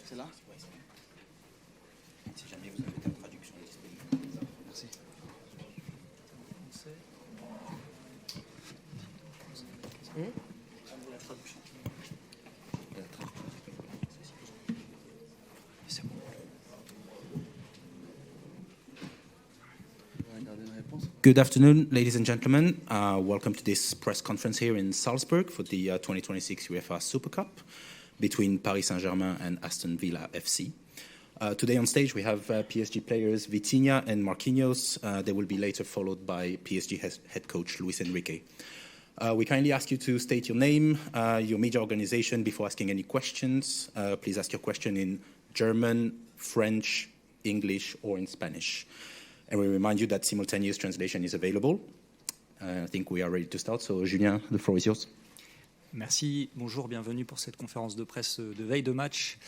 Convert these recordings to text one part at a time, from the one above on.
C'est là? Oui, c'est bon. Si jamais vous avez la traduction disponible. Merci. La traduction. C'est bon. Good afternoon, ladies and gentlemen. Welcome to this press conference here in Salzburg for the 2026 UEFA Super Cup between Paris Saint-Germain and Aston Villa FC. Today on stage we have PSG players Vitinha and Marquinhos. They will be later followed by PSG head coach Luis Enrique. We kindly ask you to state your name, your media organization before asking any questions. Please ask your question in German, French, English or in Spanish. And we remind you that simultaneous translation is available. I think we are ready to start. So Julien, the floor is yours. Merci, bonjour, bienvenue pour cette conférence de presse de veille de match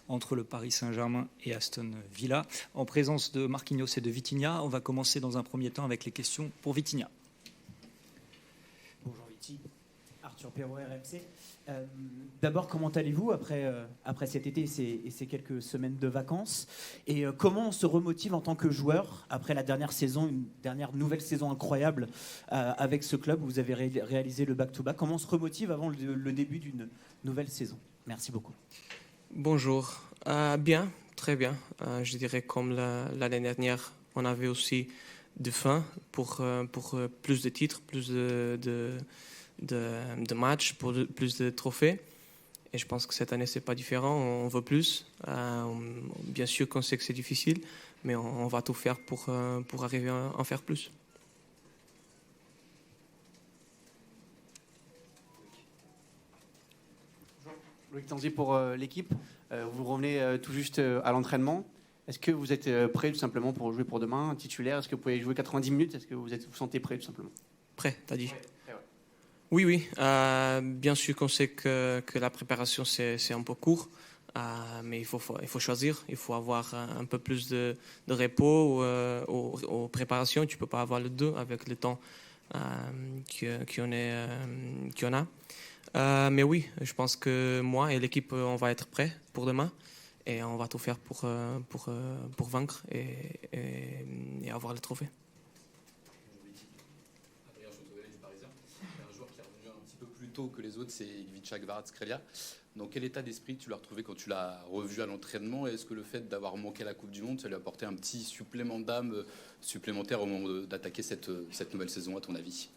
entre le Paris Saint-Germain et Aston Villa. En présence de Marquinhos et de Vitinha, on va commencer dans un premier temps avec les questions pour Vitinha. Bonjour Viti, Arthur Perrault, RMC. D'abord, comment allez-vous après cet été et ces quelques semaines de vacances? Et comment on se remotive en tant que joueur après la dernière saison, une nouvelle saison incroyable avec ce club où vous avez réalisé le back-to-back? Comment on se remotive avant le début d'une nouvelle saison? Merci beaucoup. Bonjour. Bien, très bien. Je dirais comme l'année dernière, on avait aussi de faim pour plus de titres, plus de matchs, pour plus de trophées. Et je pense que cette année, c'est pas différent. On veut plus. Bien sûr qu'on sait que c'est difficile, mais on va tout faire pour arriver à en faire plus. Loïc Tanzi pour l'équipe. Vous revenez tout juste à l'entraînement. Est-ce que vous êtes prêt tout simplement pour jouer pour demain, titulaire? Est-ce que vous pouvez jouer 90 minutes? Est-ce que vous sentez prêt tout simplement? Prêt, t'as dit? Prêt, ouais. Oui. Bien sûr qu'on sait que la préparation, c'est un peu court. Mais il faut choisir. Il faut avoir un peu plus de repos aux préparations. Tu ne peux pas avoir le deux avec le temps qu'on a. Mais oui, je pense que moi et l'équipe, on va être prêts pour demain. Et on va tout faire pour vaincre et avoir le trophée. Adrien Chautevellet du Parisien. Un joueur qui est revenu un petit peu plus tôt que les autres, c'est Ivica Kvaratskhelia. Dans quel état d'esprit tu l'as retrouvé quand tu l'as revu à l'entraînement? Est-ce que le fait d'avoir manqué la Coupe du Monde, ça lui a apporté un petit supplément d'âme supplémentaire au moment d'attaquer cette nouvelle saison, à ton avis?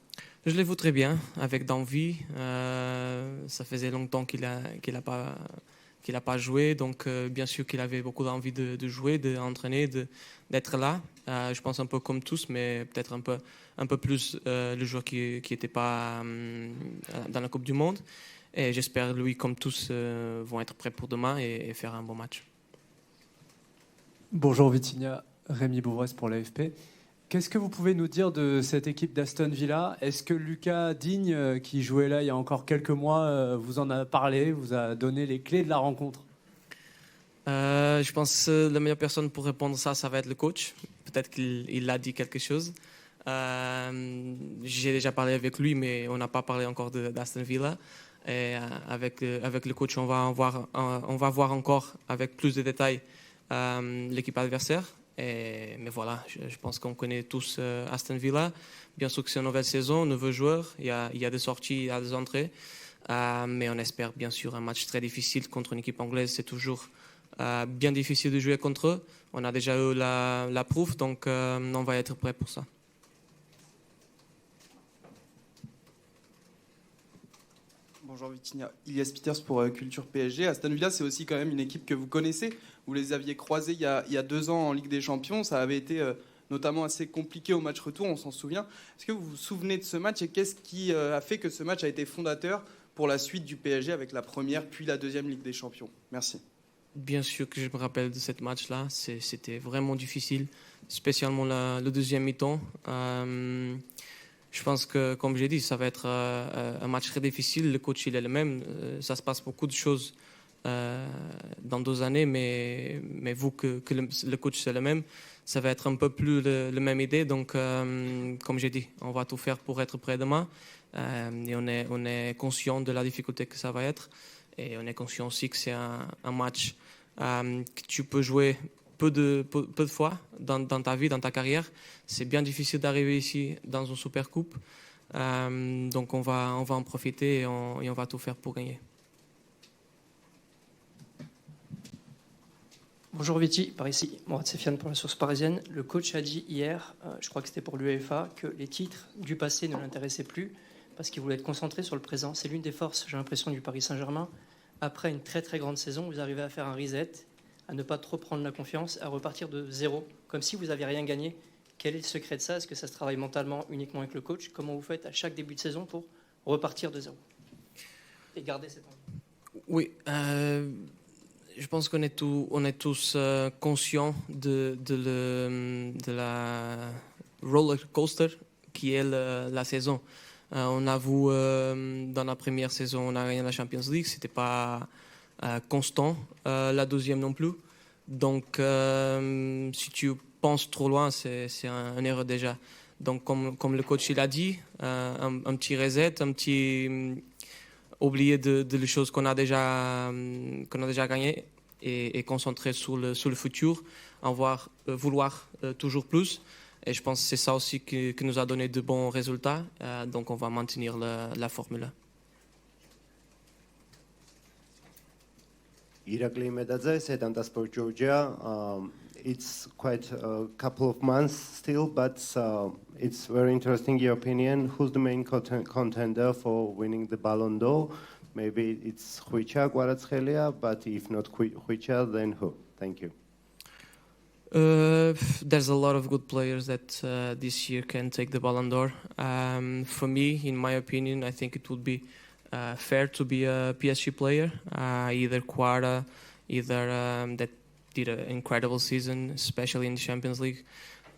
Je l'ai vu très bien, avec d'envie. Ça faisait longtemps qu'il a pas joué, donc bien sûr qu'il avait beaucoup d'envie de jouer, d'entraîner, d'être là. Je pense un peu comme tous, mais peut-être un peu plus le joueur qui n'était pas dans la Coupe du Monde. Et j'espère, lui, comme tous, vont être prêts pour demain et faire un bon match. Bonjour Vitinha, Rémi Bouvresse pour l'AFP. Qu'est-ce que vous pouvez nous dire de cette équipe d'Aston Villa? Est-ce que Lucas Digne, qui jouait là il y a encore quelques mois, vous en a parlé, vous a donné les clés de la rencontre? Je pense que la meilleure personne pour répondre à ça va être le coach. Peut-être qu'il a dit quelque chose. J'ai déjà parlé avec lui, mais on n'a pas parlé encore d'Aston Villa. Et avec le coach, on va voir encore avec plus de détails l'équipe adversaire. Mais voilà, je pense qu'on connaît tous Aston Villa. Bien sûr que c'est une nouvelle saison, nouveaux joueurs. Il y a des sorties, il y a des entrées. Mais on espère bien sûr un match très difficile contre une équipe anglaise. C'est toujours bien difficile de jouer contre eux. On a déjà eu la preuve, donc on va être prêt pour ça. Bonjour Vitinha, Ilias Peters pour Culture PSG. Aston Villa, c'est aussi quand même une équipe que vous connaissez. Vous les aviez croisés il y a 2 ans en Ligue des Champions. Ça avait été notamment assez compliqué au match retour, on s'en souvient. Est-ce que vous vous souvenez de ce match et qu'est-ce qui a fait que ce match a été fondateur pour la suite du PSG avec la première puis la deuxième Ligue des Champions? Merci. Bien sûr que je me rappelle de ce match-là. C'était vraiment difficile, spécialement le deuxième mi-temps. Je pense que, comme j'ai dit, ça va être un match très difficile. Le coach, il est le même. Ça se passe beaucoup de choses dans 2 années, mais vu que le coach, c'est le même, ça va être un peu plus la même idée. Donc, comme j'ai dit, on va tout faire pour être prêt demain. Et on est conscient de la difficulté que ça va être. Et on est conscient aussi que c'est un match que tu peux jouer peu de fois dans ta vie, dans ta carrière. C'est bien difficile d'arriver ici dans une super coupe. Donc on va en profiter et on va tout faire pour gagner. Bonjour Viti, par ici, Mourad Sefiane pour la Source Parisienne. Le coach a dit hier, je crois que c'était pour l'UEFA, que les titres du passé ne l'intéressaient plus parce qu'il voulait être concentré sur le présent. C'est l'une des forces, j'ai l'impression, du Paris Saint-Germain. Après une très très grande saison, vous arrivez à faire un reset, à ne pas trop prendre la confiance, à repartir de zéro, comme si vous n'aviez rien gagné. Quel est le secret de ça? Est-ce que ça se travaille mentalement uniquement avec le coach? Comment vous faites à chaque début de saison pour repartir de zéro et garder cette envie? Oui, je pense qu'on est tous conscients de la roller coaster qui est la saison. On a vu dans la première saison, on a gagné la Champions League, c'était pas constant, la deuxième non plus. Donc, si tu penses trop loin, c'est une erreur déjà. Donc, comme le coach il a dit, un petit reset, un petit oublier de les choses qu'on a déjà gagnées et concentrer sur le futur, vouloir toujours plus. Et je pense que c'est ça aussi qui nous a donné de bons résultats. Donc on va maintenir la formule. Irakli Medadze, Sedanta Sport Georgia. It's quite a couple of months still, but it's very interesting your opinion. Who's the main contender for winning the Ballon d'Or? Maybe it's Khvicha Kvaratskhelia, but if not Khvicha, then who? Thank you. There's a lot of good players that this year can take the Ballon d'Or. For me, in my opinion, I think it would be fair to be a PSG player, either Kvara, either that did an incredible season, especially in the Champions League,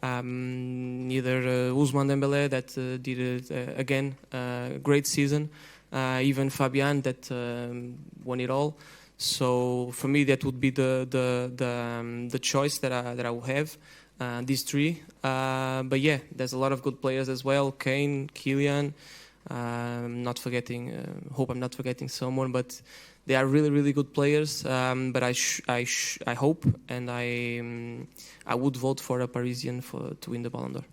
either Ousmane Dembélé that did again a great season, even Fabian that won it all. So for me, that would be the choice that I will have. These three, but yeah, there's a lot of good players as well. Kane, Kylian. Not forgetting. Hope I'm not forgetting someone, but they are really, really good players. But I hope and I would vote for a Parisian to win the Ballon d'Or.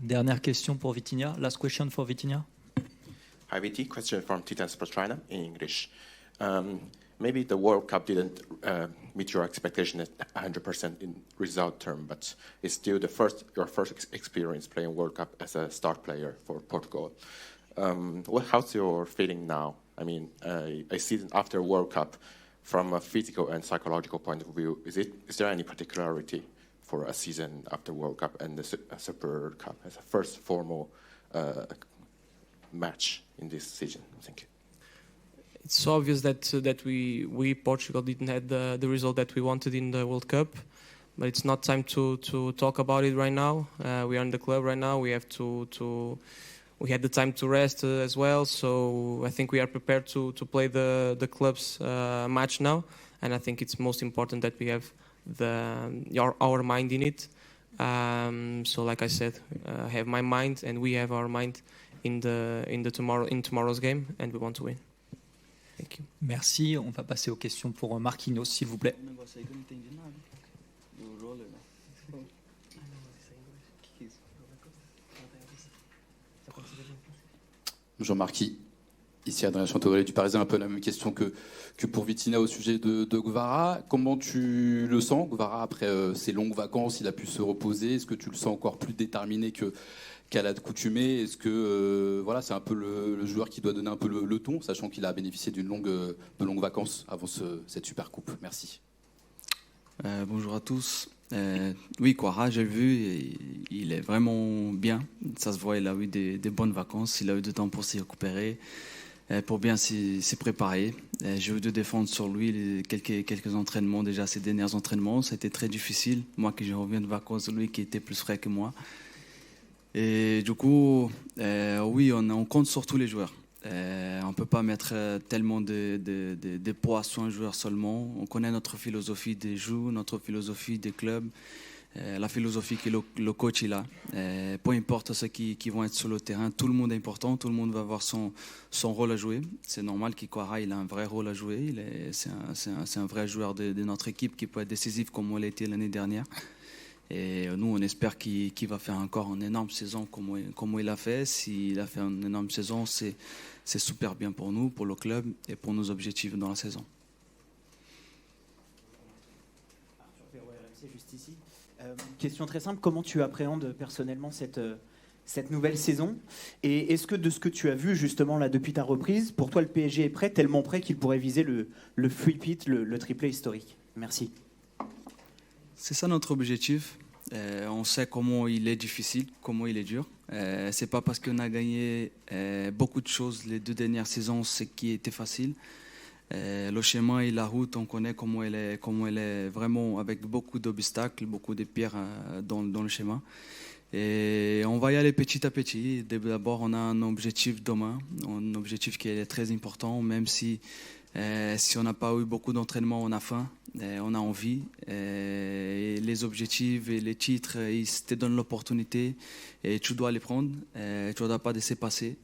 Dernière question pour Vitinha. Last question for Vitinha. Hi, Viti. Question from Titan Sports China in English. Maybe the World Cup didn't meet your expectation at 100% in result term, but it's still your first experience playing World Cup as a start player for Portugal. How's your feeling now? I mean, a season after World Cup, from a physical and psychological point of view, is there any particularity for a season after World Cup and the Super Cup as a first formal match in this season? Thank you. It's obvious that we Portugal didn't have the result that we wanted in the World Cup, but it's not time to talk about it right now. We are in the club right now. We have we had the time to rest as well, so I think we are prepared to play the club's match now, and I think it's most important that we have our mind in it. So like I said, I have my mind and we have our mind in tomorrow's game, and we want to win. Thank you. Merci. On va passer aux questions pour Marquinhos, s'il vous plaît. Bonjour Marquis, ici Adrien Chantovalet du Parisien. Un peu la même question que pour Vitinha au sujet de Kvara. Comment tu le sens, Kvara, après ces longues vacances? Il a pu se reposer. Est-ce que tu le sens encore plus déterminé qu'à l'accoutumée? Est-ce que c'est un peu le joueur qui doit donner un peu le ton, sachant qu'il a bénéficié de longues vacances avant cette super coupe? Merci. Bonjour à tous. Oui, Kvara, j'ai vu, il est vraiment bien. Ça se voit, il a eu des bonnes vacances, il a eu du temps pour s'y récupérer, pour bien s'y préparer. J'ai eu de défendre sur lui quelques entraînements, déjà ses derniers entraînements. Ça a été très difficile, moi qui je reviens de vacances, lui qui était plus frais que moi. Et du coup, oui, on compte sur tous les joueurs. On ne peut pas mettre tellement de poids sur un joueur seulement. On connaît notre philosophie des jeux, notre philosophie des clubs. la philosophie que le coach il a. Peu importe ceux qui vont être sur le terrain, tout le monde est important, tout le monde va avoir son rôle à jouer. C'est normal qu'Ikwara il a un vrai rôle à jouer. C'est un vrai joueur de notre équipe qui peut être décisif comme il a été l'année dernière. Et nous, on espère qu'il va faire encore une énorme saison comme il a fait. S'il a fait une énorme saison, c'est super bien pour nous, pour le club et pour nos objectifs dans la saison. Arthur Perrault, RMC, juste ici. Question très simple, comment tu appréhendes personnellement cette nouvelle saison? Et est-ce que de ce que tu as vu justement là depuis ta reprise, pour toi le PSG est prêt, tellement prêt qu'il pourrait viser le three-peat, le triplé historique? Merci. C'est ça notre objectif. On sait comment il est difficile, comment il est dur. C'est pas parce qu'on a gagné beaucoup de choses les 2 dernières saisons, ce qui était facile. Le chemin et la route, on connaît comment elle est vraiment avec beaucoup d'obstacles, beaucoup de pierres dans le chemin. Et on va y aller petit à petit. D'abord, on a un objectif demain, un objectif qui est très important, même si on n'a pas eu beaucoup d'entraînement, on a faim, on a envie. Et les objectifs et les titres, ils te donnent l'opportunité et tu dois les prendre. Tu ne dois pas laisser passer.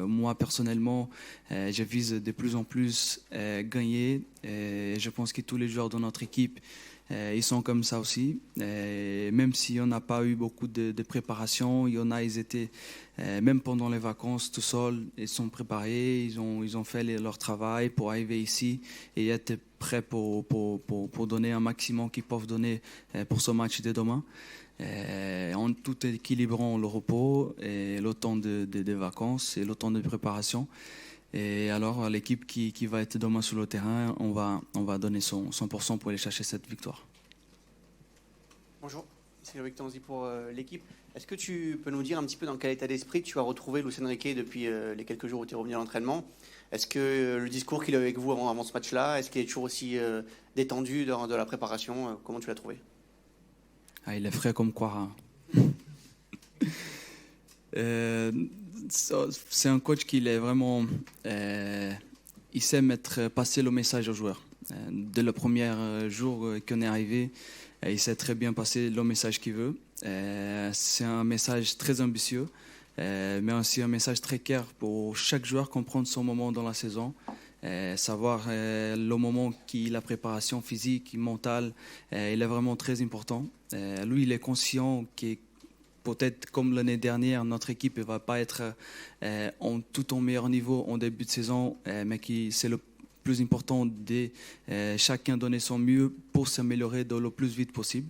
Moi, personnellement, je vise de plus en plus gagner. Et je pense que tous les joueurs de notre équipe, ils sont comme ça aussi. Même si on n'a pas eu beaucoup de préparation, il y en a, ils étaient, même pendant les vacances, tout seuls, ils sont préparés, ils ont fait leur travail pour arriver ici et être prêts pour donner un maximum qu'ils peuvent donner pour ce match de demain. En tout équilibrant le repos et le temps de vacances et le temps de préparation. Et alors, l'équipe qui va être demain sur le terrain, on va donner 100% pour aller chercher cette victoire. Bonjour, c'est Loïc Tanzi pour l'équipe. Est-ce que tu peux nous dire un petit peu dans quel état d'esprit tu as retrouvé Luis Enrique depuis les quelques jours où tu es revenu à l'entraînement? Est-ce que le discours qu'il a eu avec vous avant ce match-là, est-ce qu'il est toujours aussi détendu de la préparation? Comment tu l'as trouvé? Il est frais comme quoi. C'est un coach qui est vraiment, il sait passer le message aux joueurs. Dès le premier jour qu'on est arrivé, il sait très bien passer le message qu'il veut. C'est un message très ambitieux, mais aussi un message très clair pour chaque joueur comprendre son moment dans la saison, savoir le moment qui la préparation physique, mentale, il est vraiment très important. Lui, il est conscient que peut-être comme l'année dernière, notre équipe ne va pas être tout en meilleur niveau en début de saison, mais c'est le plus important de chacun donner son mieux pour s'améliorer le plus vite possible.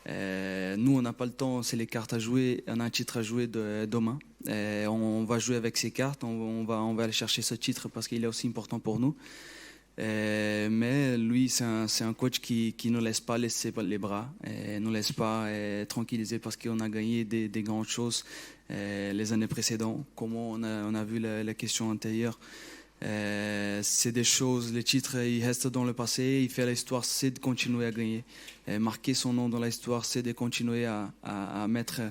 Nous, on n'a pas le temps, c'est les cartes à jouer, on a un titre à jouer demain. On va jouer avec ces cartes, on va aller chercher ce titre parce qu'il est aussi important pour nous. Mais lui, c'est un coach qui ne laisse pas laisser les bras, ne nous laisse pas tranquilliser parce qu'on a gagné des grandes choses les années précédentes. Comment on a vu la question antérieure. C'est des choses, les titres, ils restent dans le passé. Il fait l'histoire, c'est de continuer à gagner. Marquer son nom dans l'histoire, c'est de continuer à mettre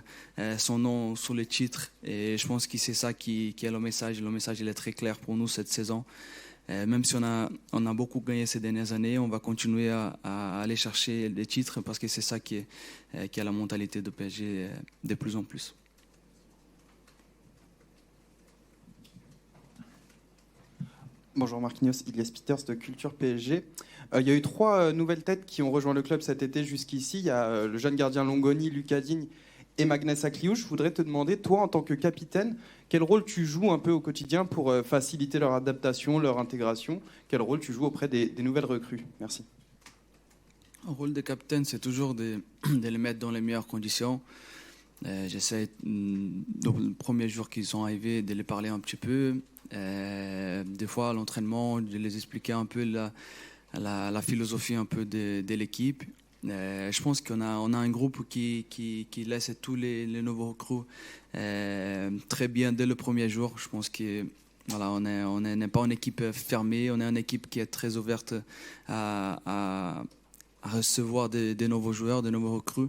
son nom sur les titres. Et je pense que c'est ça qui est le message. Le message, il est très clair pour nous cette saison. Même si on a beaucoup gagné ces dernières années, on va continuer à aller chercher les titres parce que c'est ça qui a la mentalité de PSG de plus en plus. Bonjour Marquinhos, Ilias Peters de Culture PSG. Il y a eu 3 nouvelles têtes qui ont rejoint le club cet été jusqu'ici. Il y a le jeune gardien Longoni, Lucas Digne et Magnès Akliou. Je voudrais te demander, toi en tant que capitaine, quel rôle tu joues un peu au quotidien pour faciliter leur adaptation, leur intégration? Quel rôle tu joues auprès des nouvelles recrues? Merci. Le rôle de capitaine, c'est toujours de les mettre dans les meilleures conditions. J'essaie, le premier jour qu'ils sont arrivés, de les parler un petit peu. Des fois, à l'entraînement, de les expliquer un peu la philosophie un peu de l'équipe. Je pense qu'on a un groupe qui laisse tous les nouveaux recrues très bien dès le premier jour. Je pense que voilà, on n'est pas une équipe fermée, on est une équipe qui est très ouverte à recevoir des nouveaux joueurs, des nouveaux recrues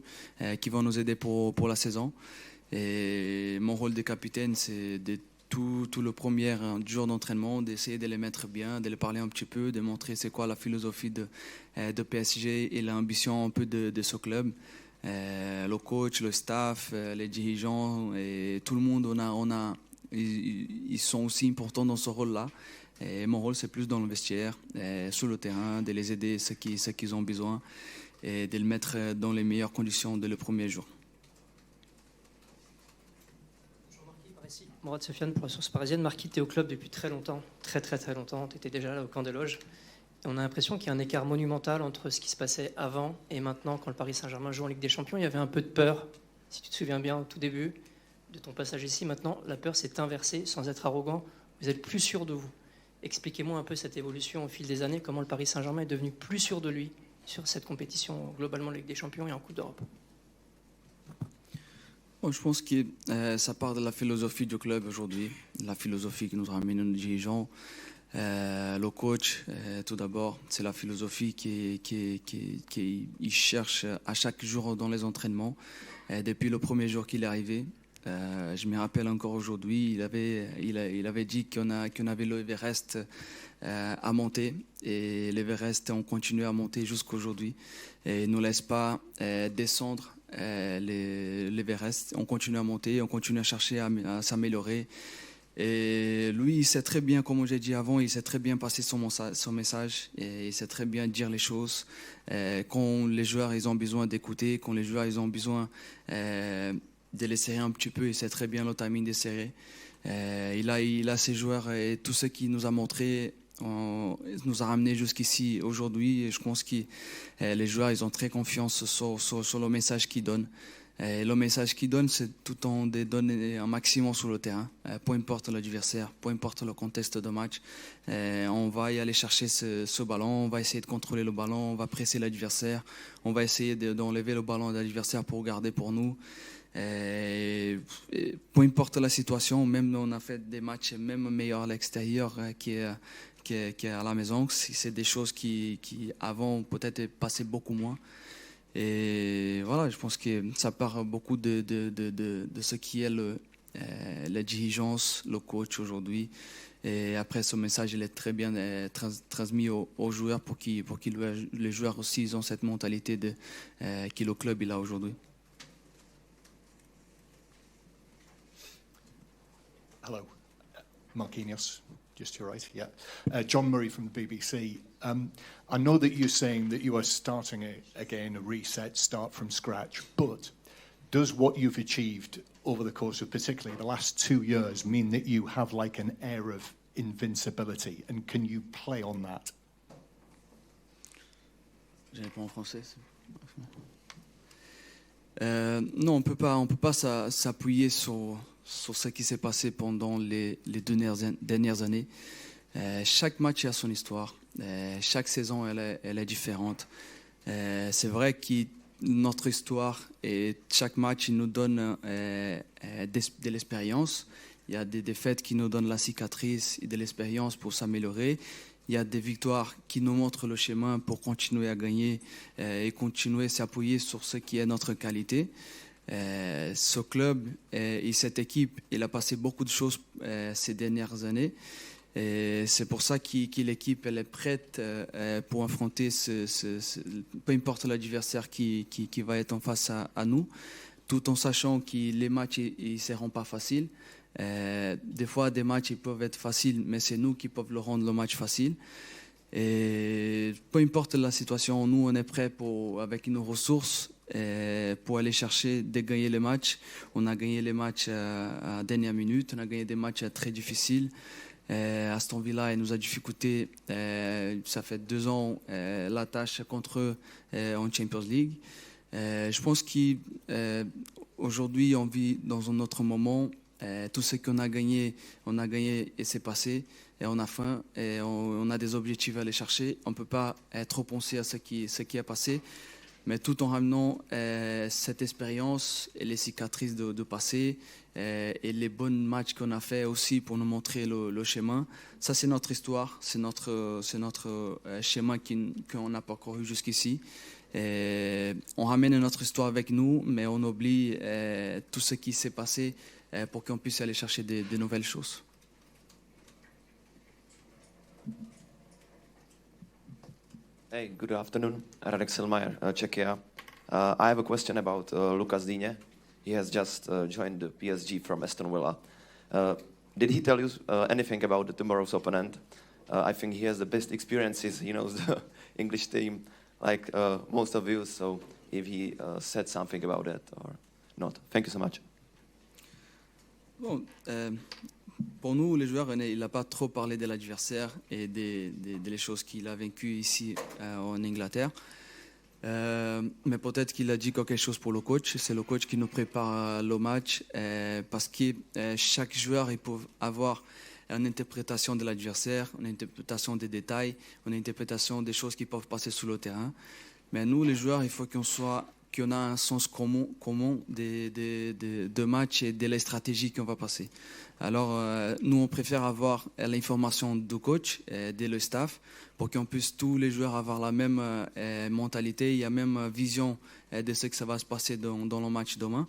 qui vont nous aider pour la saison. Et mon rôle de capitaine, c'est de tout le premier jour d'entraînement, d'essayer de les mettre bien, de les parler un petit peu, de montrer c'est quoi la philosophie de PSG et l'ambition un peu de ce club. Le coach, le staff, les dirigeants et tout le monde, ils sont aussi importants dans ce rôle-là. Et mon rôle, c'est plus dans le vestiaire, sur le terrain, de les aider ce qu'ils ont besoin et de les mettre dans les meilleures conditions dès le premier jour. Mourad Sofiane pour la Source Parisienne. Marquis, tu es au club depuis très longtemps, très longtemps. Tu étais déjà là au camp des loges. Et on a l'impression qu'il y a un écart monumental entre ce qui se passait avant et maintenant. Quand le Paris Saint-Germain joue en Ligue des Champions, il y avait un peu de peur. Si tu te souviens bien, au tout début de ton passage ici, maintenant, la peur s'est inversée, sans être arrogant. Vous êtes plus sûr de vous. Expliquez-moi un peu cette évolution au fil des années, comment le Paris Saint-Germain est devenu plus sûr de lui sur cette compétition, globalement, Ligue des Champions et en Coupe d'Europe. Bon, je pense que ça part de la philosophie du club aujourd'hui, la philosophie que nous ramène nos dirigeants, le coach, tout d'abord. C'est la philosophie qu'il cherche à chaque jour dans les entraînements. Depuis le premier jour qu'il est arrivé, je me rappelle encore aujourd'hui, il avait dit qu'on avait l'Everest à monter. Et l'Everest, on continue à monter jusqu'aujourd'hui. Et il ne nous laisse pas descendre l'Everest. On continue à monter, on continue à chercher à s'améliorer. Et lui, il sait très bien, comme j'ai dit avant, il sait très bien passer son message et il sait très bien dire les choses. Quand les joueurs ils ont besoin d'écouter, quand les joueurs ils ont besoin de les serrer un petit peu, il sait très bien le timing de serrer. Il a ses joueurs et tout ce qu'il nous a montré nous a ramené jusqu'ici aujourd'hui. Et je pense que les joueurs ils ont très confiance sur le message qu'ils donnent. Et le message qu'ils donnent, c'est tout le temps de donner un maximum sur le terrain, peu importe l'adversaire, peu importe le contexte de match. On va y aller chercher ce ballon, on va essayer de contrôler le ballon, on va presser l'adversaire, on va essayer d'enlever le ballon de l'adversaire pour garder pour nous. Et peu importe la situation, même on a fait des matchs même meilleurs à l'extérieur qu'à la maison. C'est des choses qui avant peut-être passaient beaucoup moins. Et voilà, je pense que ça part beaucoup de ce qui est la dirigeance, le coach aujourd'hui. Et après, ce message, il est très bien transmis aux joueurs pour que les joueurs aussi ils ont cette mentalité que le club il a aujourd'hui. Hello, Marquinhos, just to your right, yeah. John Murray from the BBC. I know that you're saying that you are starting again, a reset, start from scratch, but does what you've achieved over the course of particularly the last 2 years mean that you have like an air of invincibility, and can you play on that? Je réponds en français. Non, on peut pas s'appuyer sur ce qui s'est passé pendant les 2 dernières années. Chaque match a son histoire. Chaque saison, elle est différente. C'est vrai que notre histoire et chaque match il nous donne de l'expérience. Il y a des défaites qui nous donnent la cicatrice et de l'expérience pour s'améliorer. Il y a des victoires qui nous montrent le chemin pour continuer à gagner et continuer à s'appuyer sur ce qui est notre qualité. Ce club et cette équipe, il a passé beaucoup de choses ces dernières années. Et c'est pour ça que l'équipe elle est prête pour affronter peu importe l'adversaire qui va être en face à nous, tout en sachant que les matchs ils ne seront pas faciles. Des fois, des matchs ils peuvent être faciles, mais c'est nous qui pouvons le rendre le match facile. Et peu importe la situation, nous on est prêts avec nos ressources pour aller chercher de gagner les matchs. On a gagné les matchs à dernière minute, on a gagné des matchs très difficiles. Aston Villa nous a difficulté, ça fait 2 ans la tâche contre eux en Champions League. Je pense qu'aujourd'hui on vit dans un autre moment. Tout ce qu'on a gagné et c'est passé et on a faim et on a des objectifs à aller chercher. On ne peut pas trop penser à ce qui a passé, mais tout en ramenant cette expérience et les cicatrices de passé et les bons matchs qu'on a fait aussi pour nous montrer le chemin. Ça, c'est notre histoire, c'est notre chemin qu'on a parcouru jusqu'ici. On ramène notre histoire avec nous, mais on oublie tout ce qui s'est passé pour qu'on puisse aller chercher de nouvelles choses. Hey, good afternoon. Radek Selmayr, Czechia. I have a question about Lucas Digne. He has just joined the PSG from Aston Villa. Did he tell you anything about the tomorrow's opponent? I think he has the best experiences. He knows the English team like most of you. So if he said something about it or not. Thank you so much. Bon, pour nous, les joueurs, il n'a pas trop parlé de l'adversaire et des choses qu'il a vécues ici en Angleterre. Mais peut-être qu'il a dit quelque chose pour le coach. C'est le coach qui nous prépare le match parce que chaque joueur il peut avoir une interprétation de l'adversaire, une interprétation des détails, une interprétation des choses qui peuvent passer sur le terrain. Mais nous, les joueurs, il faut qu'on a un sens commun de match et de la stratégie qu'on va passer. Alors, nous, on préfère avoir l'information du coach et de le staff pour qu'on puisse tous les joueurs avoir la même mentalité et la même vision de ce que ça va se passer dans le match demain.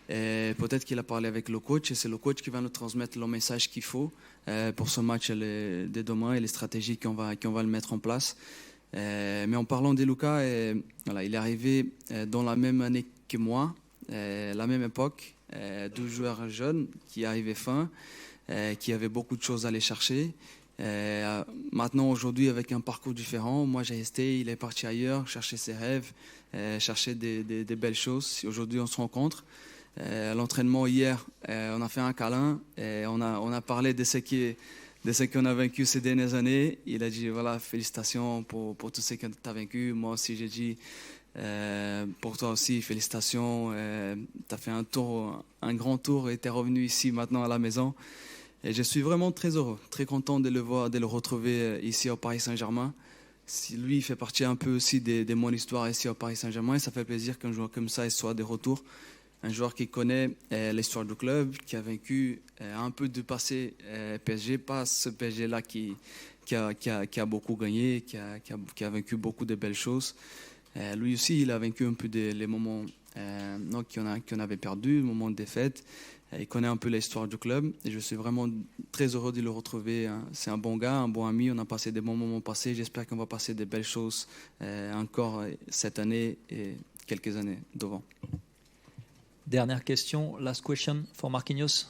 Peut-être qu'il a parlé avec le coach et c'est le coach qui va nous transmettre le message qu'il faut pour ce match de demain et les stratégies qu'on va le mettre en place. Mais en parlant de Lucas, voilà, il est arrivé dans la même année que moi, la même époque, 12 joueurs jeunes qui arrivaient fin, qui avaient beaucoup de choses à aller chercher. Maintenant, aujourd'hui, avec un parcours différent, moi j'ai resté, il est parti ailleurs, chercher ses rêves, chercher des belles choses. Aujourd'hui, on se rencontre. À l'entraînement hier, on a fait un câlin, et on a parlé de ce qu'on a vaincu ces dernières années. Il a dit voilà, félicitations pour tout ce que tu as vaincu. Moi aussi, j'ai dit pour toi aussi, félicitations. Tu as fait un grand tour et tu es revenu ici maintenant à la maison. Et je suis vraiment très heureux, très content de le voir, de le retrouver ici au Paris Saint-Germain. Lui, il fait partie un peu aussi de mon histoire ici au Paris Saint-Germain. Et ça fait plaisir qu'un joueur comme ça soit de retour. Un joueur qui connaît l'histoire du club, qui a vaincu un peu du passé PSG, pas ce PSG-là qui a beaucoup gagné, qui a vaincu beaucoup de belles choses. Lui aussi, il a vaincu un peu les moments qu'on avait perdus, les moments de défaite. Il connaît un peu l'histoire du club et je suis vraiment très heureux de le retrouver. C'est un bon gars, un bon ami. On a passé des bons moments passés. J'espère qu'on va passer des belles choses encore cette année et quelques années devant. Dernière question, last question for Marquinhos.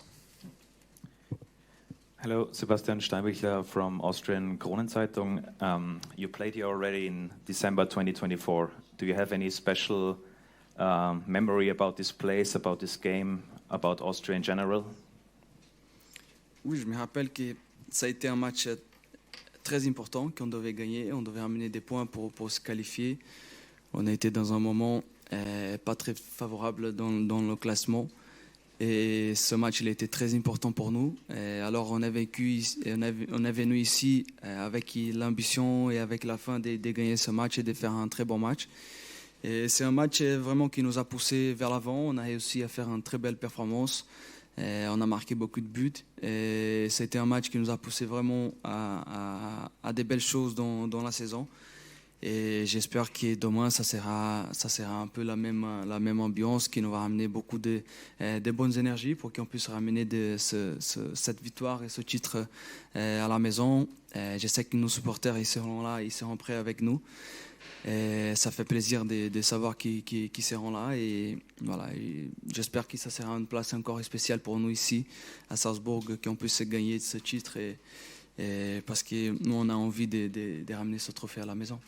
Hello, Sebastian Steinbichler from Austrian Kronenzeitung. You played here already in December 2024. Do you have any special memory about this place, about this game, about Austria in general? Oui, je me rappelle que ça a été un match très important qu'on devait gagner. On devait amener des points pour se qualifier. On a été dans un moment pas très favorable dans le classement. Et ce match, il a été très important pour nous. Et alors, on est venu ici avec l'ambition et avec la fin de gagner ce match et de faire un très bon match. Et c'est un match vraiment qui nous a poussé vers l'avant. On a réussi à faire une très belle performance. Et on a marqué beaucoup de buts. Et c'était un match qui nous a poussé vraiment à des belles choses dans la saison. Et j'espère que demain, ça sera un peu la même ambiance qui nous va ramener beaucoup de bonnes énergies pour qu'on puisse ramener cette victoire et ce titre à la maison. Je sais que nos supporters ils seront là, ils seront prêts avec nous. Et ça fait plaisir de savoir qu'ils seront là. Et voilà, et j'espère que ça sera une place encore spéciale pour nous ici à Salzbourg, qu'on puisse gagner ce titre. Et parce que nous, on a envie de ramener ce trophée à la maison.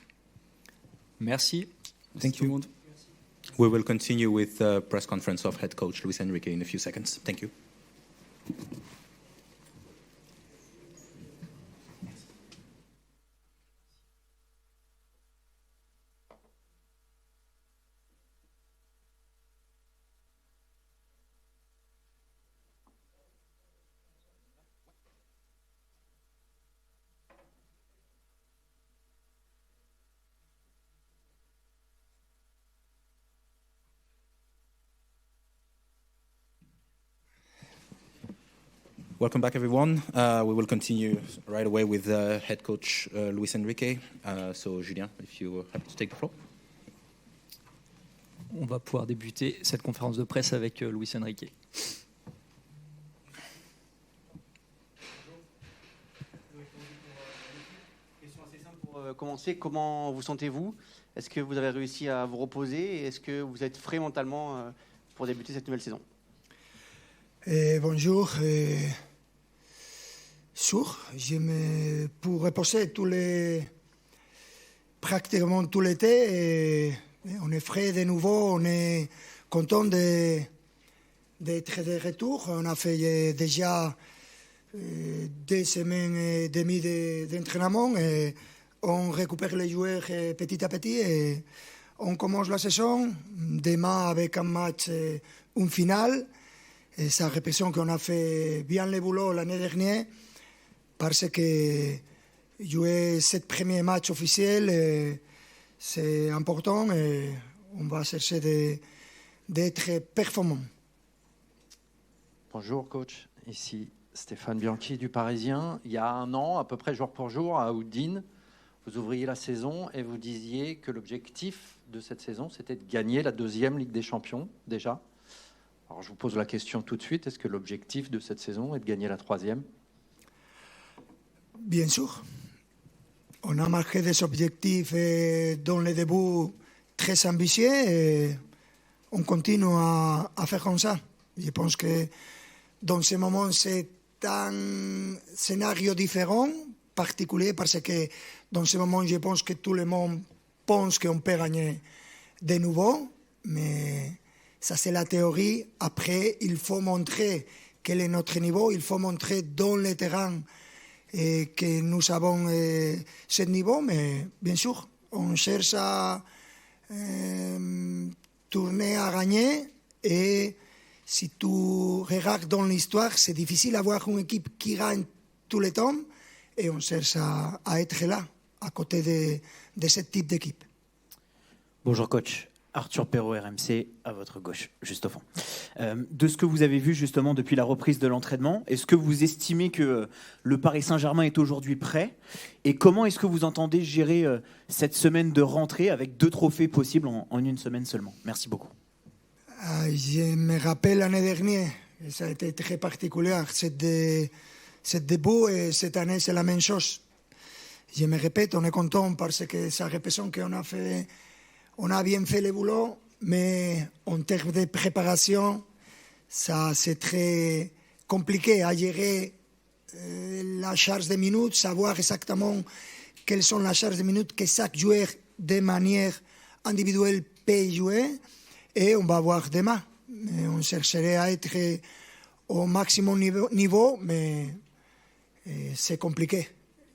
Merci. Thank you. We will continue with the press conference of head coach Luis Enrique in a few seconds. Thank you. Welcome back, everyone. We will continue right away with head coach Luis Enrique. So, Julien, if you are happy to take the floor. On va pouvoir débuter cette conférence de presse avec Luis Enrique. Question assez simple pour commencer, comment vous sentez-vous? Est-ce que vous avez réussi à vous reposer? Et est-ce que vous êtes frais mentalement pour débuter cette nouvelle saison? Bonjour. Pour reposer pratiquement tout l'été. On est frais de nouveau, on est content d'être de retour. On a fait déjà 2 semaines et demie d'entraînement et on récupère les joueurs petit à petit et on commence la saison demain avec un match, une finale. Et ça représente qu'on a fait bien le boulot l'année dernière parce que jouer ce premier match officiel, c'est important et on va chercher d'être performant. Bonjour coach, ici Stéphane Bianchi du Parisien. Il y a 1 an, à peu près jour pour jour, à Udine, vous ouvriez la saison et vous disiez que l'objectif de cette saison, c'était de gagner la 2e Ligue des Champions, déjà. Alors je vous pose la question tout de suite, est-ce que l'objectif de cette saison est de gagner la 3e? Bien sûr. On a marqué des objectifs dans le début très ambitieux et on continue à faire comme ça. Je pense que dans ce moment, c'est un scénario différent, particulier, parce que dans ce moment, je pense que tout le monde pense qu'on peut gagner de nouveau, mais ça c'est la théorie. Après, il faut montrer quel est notre niveau, il faut montrer dans le terrain que nous avons ce niveau, mais bien sûr, on cherche à tourner à gagner et si tu regardes dans l'histoire, c'est difficile d'avoir une équipe qui gagne tout le temps et on cherche à être là, à côté de ce type d'équipe. Bonjour coach. Arthur Perrault, RMC, à votre gauche, juste au fond. De ce que vous avez vu justement depuis la reprise de l'entraînement, est-ce que vous estimez que le Paris Saint-Germain est aujourd'hui prêt? Et comment est-ce que vous entendez gérer cette semaine de rentrée avec 2 trophées possibles en une semaine seulement? Merci beaucoup. Je me rappelle l'année dernière, ça a été très particulier, ce début et cette année c'est la même chose. Je me répète, on est content parce que ça représente qu'on a bien fait le boulot, mais en termes de préparation, ça c'est très compliqué à gérer la charge de minutes, savoir exactement quelles sont les charges de minutes que chaque joueur de manière individuelle peut jouer. Et on va voir demain. On chercherait à être au maximum niveau, mais c'est compliqué.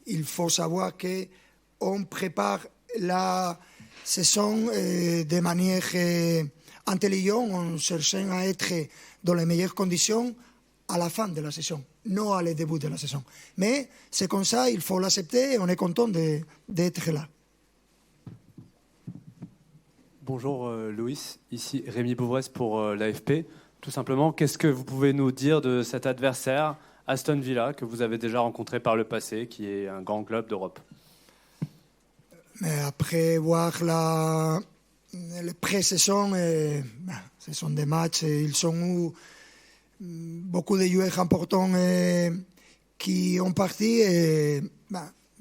Il faut savoir qu'on prépare la saison de manière intelligente, en cherchant à être dans les meilleures conditions à la fin de la saison, non à le début de la saison. Mais c'est comme ça, il faut l'accepter et on est content d'être là. Bonjour Louis, ici Rémi Bouvresse pour l'AFP. Tout simplement, qu'est-ce que vous pouvez nous dire de cet adversaire, Aston Villa, que vous avez déjà rencontré par le passé, qui est un grand club d'Europe? Mais après voir la pré-saison, ce sont des matchs, ils ont eu beaucoup de joueurs importants qui ont parti.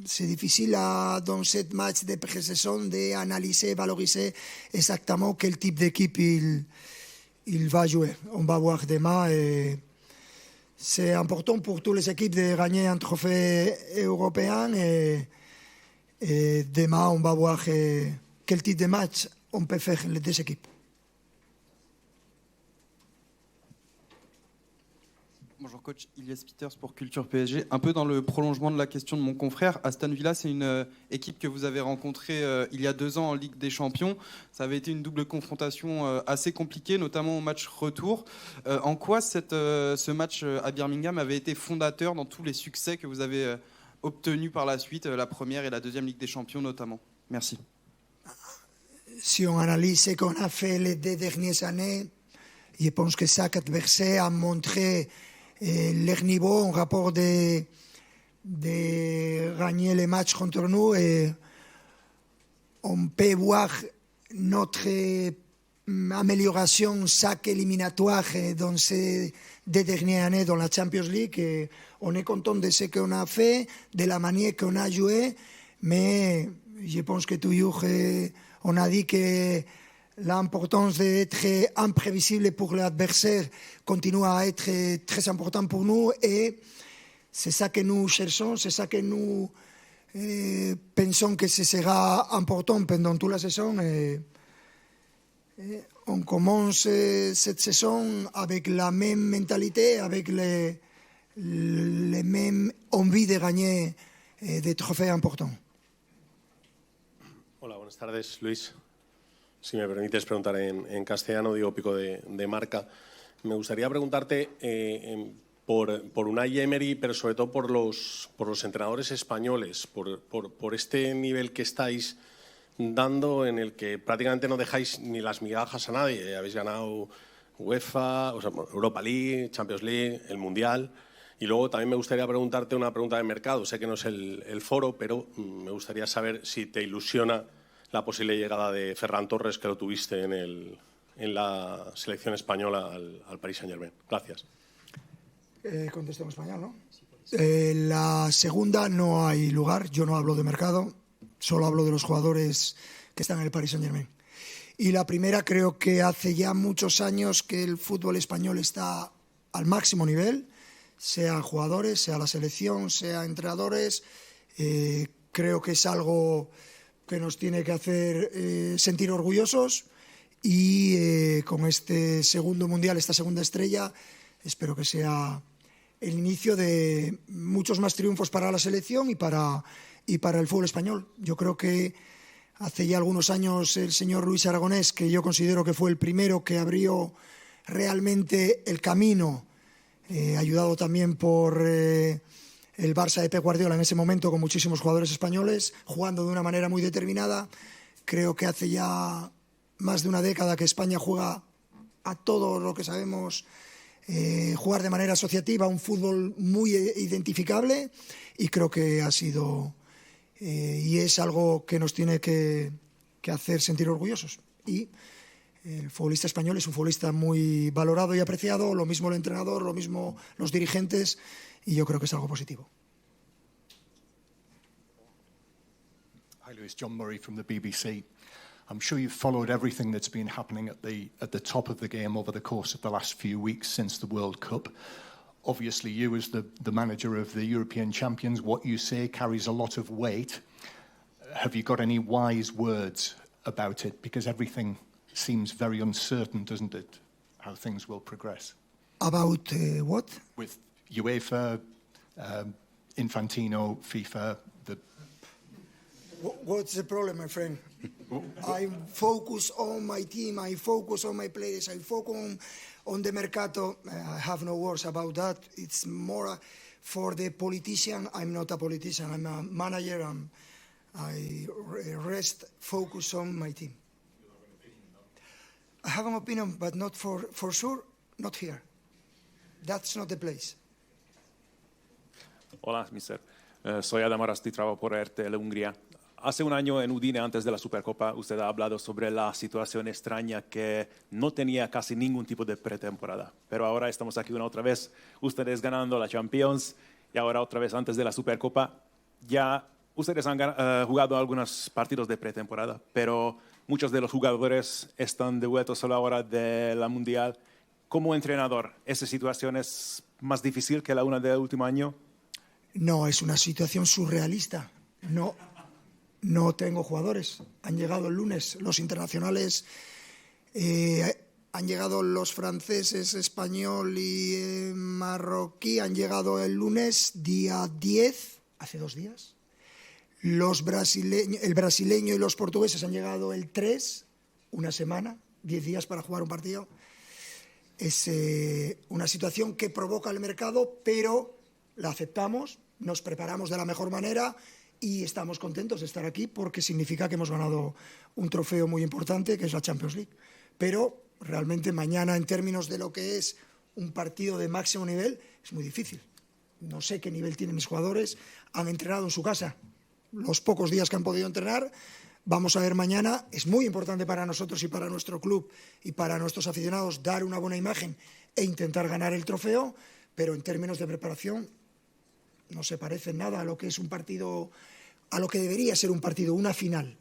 C'est difficile dans ce match de pré-saison d'analyser, valoriser exactement quel type d'équipe il va jouer. On va voir demain. Et c'est important pour toutes les équipes de gagner un trophée européen. Et demain, on va voir quel type de match on peut faire les 2 équipes. Bonjour coach, Ilyes Peters pour Culture PSG. Un peu dans le prolongement de la question de mon confrère, Aston Villa, c'est une équipe que vous avez rencontrée il y a 2 ans en Ligue des Champions. Ça avait été une double confrontation assez compliquée, notamment au match retour. En quoi ce match à Birmingham avait été fondateur dans tous les succès que vous avez obtenus par la suite, la première et la 2e Ligue des Champions notamment? Merci. Si on analyse ce qu'on a fait les 2 dernières années, je pense que chaque adversaire a montré leur niveau en rapport de gagner les matchs contre nous et on peut voir notre amélioration chaque éliminatoire dans ces 2 dernières années dans la Champions League et on est content de ce qu'on a fait, de la manière qu'on a joué mais je pense que toujours on a dit que l'importance d'être imprévisible pour l'adversaire continue à être très important pour nous et c'est ça que nous cherchons, c'est ça que nous pensons que ce sera important pendant toute la saison. On commence cette saison avec la même mentalité, avec les mêmes envies de gagner des trophées importants. Hola, buenas tardes, Luis. Si me permites preguntar en castellano, Diego Pico de Marca. Me gustaría preguntarte por Unai Emery, pero sobre todo por los entrenadores españoles, por este nivel que estáis dando en el que prácticamente no dejáis ni las migajas a nadie. Habéis ganado UEFA, o sea, Europa League, Champions League, el Mundial. Y luego también me gustaría preguntarte una pregunta de mercado. Sé que no es el foro, pero me gustaría saber si te ilusiona la posible llegada de Ferran Torres, que lo tuviste en la selección española al Paris Saint-Germain. Gracias. Contesto en español, ¿no? La segunda no hay lugar. Yo no hablo de mercado, solo hablo de los jugadores que están en el Paris Saint-Germain. Y la primera, creo que hace ya muchos años que el fútbol español está al máximo nivel, sea jugadores, sea la selección, sea entrenadores. Creo que es algo que nos tiene que hacer sentir orgullosos y con este segundo mundial, esta segunda estrella, espero que sea el inicio de muchos más triunfos para la selección y para el fútbol español. Yo creo que hace ya algunos años el señor Luis Aragonés, que yo considero que fue el primero que abrió realmente el camino, ayudado también por el Barça de Pep Guardiola en ese momento, con muchísimos jugadores españoles, jugando de una manera muy determinada. Creo que hace ya más de una década que España juega a todo lo que sabemos jugar de manera asociativa, un fútbol muy identificable, y creo que ha sido y es algo que nos tiene que hacer sentir orgullosos. Y el futbolista español es un futbolista muy valorado y apreciado, lo mismo el entrenador, lo mismo los dirigentes, y yo creo que es algo positivo. Hi, Lewis. John Murray from the BBC. I'm sure you've followed everything that's been happening at the top of the game over the course of the last few weeks since the World Cup. Obviously, you as the manager of the European champions, what you say carries a lot of weight. Have you got any wise words about it? Because everything seems very uncertain, doesn't it, how things will progress? About what? With UEFA, Infantino, FIFA. What's the problem, my friend? I focus on my team, I focus on my players, I focus on the mercato. I have no words about that. It's more for the politician. I'm not a politician, I'm a manager. I focus on my team. I have an opinion, but not for sure, not here. That's not the place. Hola, mister. Soy Adam Arasti, trabajo por RTL Hungría. Hace un año en Udine, antes de la Supercopa, usted ha hablado sobre la situación extraña que no tenía casi ningún tipo de pretemporada. Pero ahora estamos aquí una otra vez, ustedes ganando la Champions y ahora otra vez antes de la Supercopa. Ya ustedes han jugado algunos partidos de pretemporada, pero muchos de los jugadores están de vuelta solo ahora de la Mundial. Como entrenador, ¿esa situación es más difícil que la una del último año? No, es una situación surrealista. No tengo jugadores. Han llegado el lunes los internacionales, han llegado los franceses, español y marroquí, han llegado el lunes, día 10, hace 2 días. El brasileño y los portugueses han llegado el 3, una semana, 10 días para jugar un partido. Es una situación que provoca el mercado, pero la aceptamos, nos preparamos de la mejor manera y estamos contentos de estar aquí porque significa que hemos ganado un trofeo muy importante, que es la Champions League. Pero realmente mañana, en términos de lo que es un partido de máximo nivel, es muy difícil. No sé qué nivel tienen mis jugadores, han entrenado en su casa los pocos días que han podido entrenar. Vamos a ver mañana, es muy importante para nosotros y para nuestro club y para nuestros aficionados dar una buena imagen e intentar ganar el trofeo, pero en términos de preparación no se parece nada a lo que es un partido a lo que debería ser un partido, una final.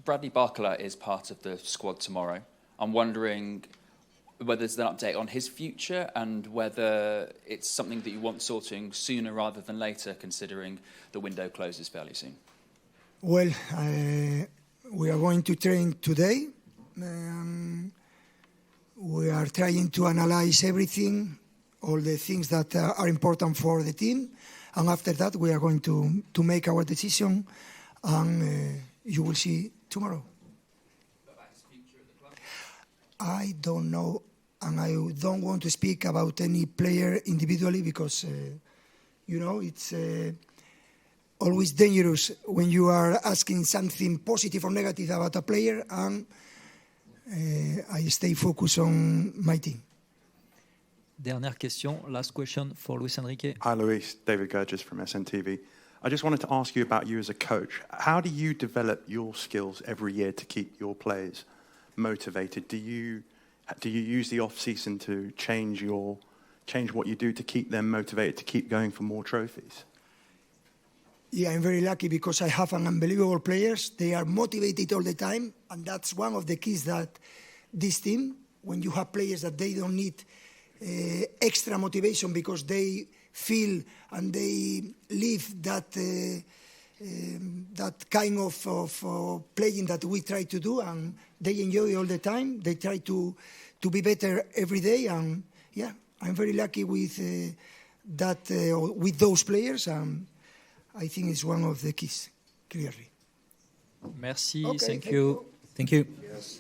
Bradley Barcola is part of the squad tomorrow. I'm wondering whether there's an update on his future and whether it's something that you want sorting sooner rather than later, considering the window closes fairly soon. Well, we are going to train today. We are trying to analyze everything, all the things that are important for the team. And after that, we are going to make our decision. And you will see tomorrow. I don't know, and I don't want to speak about any player individually because, it's always dangerous when you are asking something positive or negative about a player, and I stay focused on my team. Dernière question, last question for Luis Enrique. Hi, Luis. David Gurgis from SNTV. I just wanted to ask you about you as a coach. How do you develop your skills every year to keep your players motivated? Do you use the off-season to change what you do to keep them motivated to keep going for more trophies? Yeah, I'm very lucky because I have an unbelievable players. They are motivated all the time, and that's one of the keys that this team, when you have players that they don't need extra motivation because they feel and they live that kind of playing that we try to do, and they enjoy all the time. They try to be better every day, and yeah, I'm very lucky with with those players. I think it's one of the keys, clearly. Merci, Okay, thank you. Thank you. Yes.